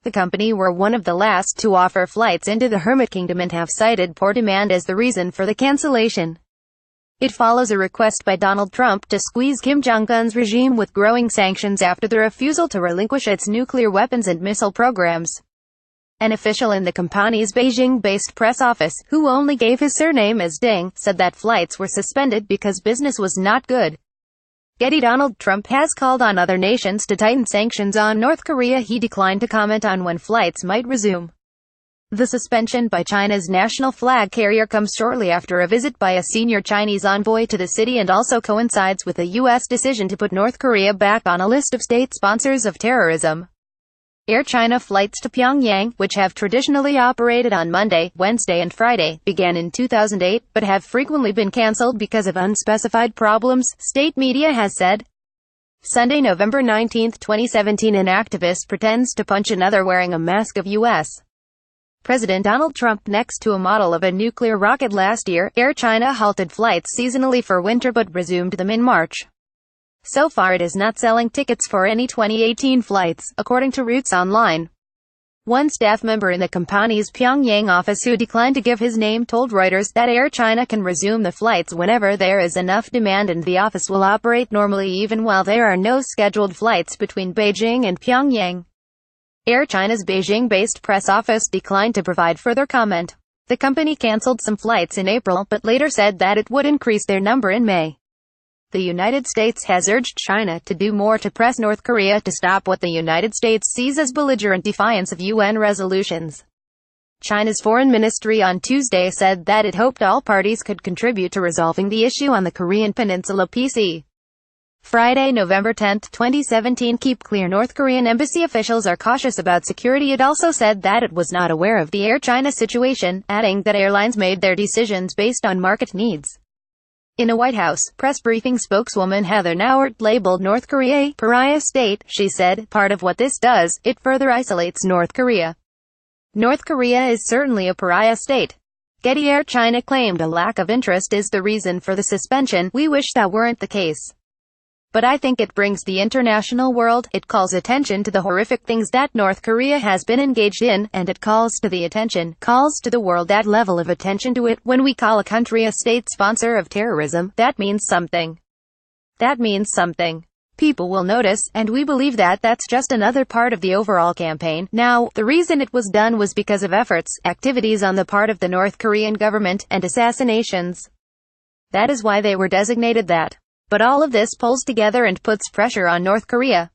The company were one of the last to offer flights into the Hermit Kingdom and have cited poor demand as the reason for the cancellation. It follows a request by Donald Trump to squeeze Kim Jong-un's regime with growing sanctions after the refusal to relinquish its nuclear weapons and missile programs. An official in the company's Beijing-based press office, who only gave his surname as Ding, said that flights were suspended because business was not good. GETTYDonald Trump has called on other nations to tighten sanctions on North Korea. He declined to comment on when flights might resume. The suspension by China's national flag carrier comes shortly after a visit by a senior Chinese envoy to the city and also coincides with a U.S. decision to put North Korea back on a list of state sponsors of terrorism. Air China flights to Pyongyang, which have traditionally operated on Monday, Wednesday and Friday, began in 2008, but have frequently been cancelled because of unspecified problems, state media has said. Sunday, November 19, 2017, an activist pretends to punch another wearing a mask of U.S. President Donald Trump next to a model of a nuclear rocket. Last year, Air China halted flights seasonally for winter but resumed them in March. So far it is not selling tickets for any 2018 flights, according to Roots Online. One staff member in the company's Pyongyang office who declined to give his name told Reuters that Air China can resume the flights whenever there is enough demand and the office will operate normally even while there are no scheduled flights between Beijing and Pyongyang. Air China's Beijing-based press office declined to provide further comment. The company cancelled some flights in April, but later said that it would increase their number in May. The United States has urged China to do more to press North Korea to stop what the United States sees as belligerent defiance of UN resolutions. China's foreign ministry on Tuesday said that it hoped all parties could contribute to resolving the issue on the Korean Peninsula PC. Friday, November 10, 2017. Keep clear. North Korean embassy officials are cautious about security. It also said that it was not aware of the Air China situation, adding that airlines made their decisions based on market needs. In a White House press briefing, spokeswoman Heather Nauert labeled North Korea a pariah state. She said, "Part of what this does, it further isolates North Korea. North Korea is certainly a pariah state." Getty. Air China claimed a lack of interest is the reason for the suspension. "We wish that weren't the case. But I think it brings the international world, it calls attention to the horrific things that North Korea has been engaged in, and it calls to the world that level of attention to it. When we call a country a state sponsor of terrorism, that means something. That means something. People will notice, and we believe that that's just another part of the overall campaign. Now, the reason it was done was because of activities on the part of the North Korean government, and assassinations. That is why they were designated that. But all of this pulls together and puts pressure on North Korea.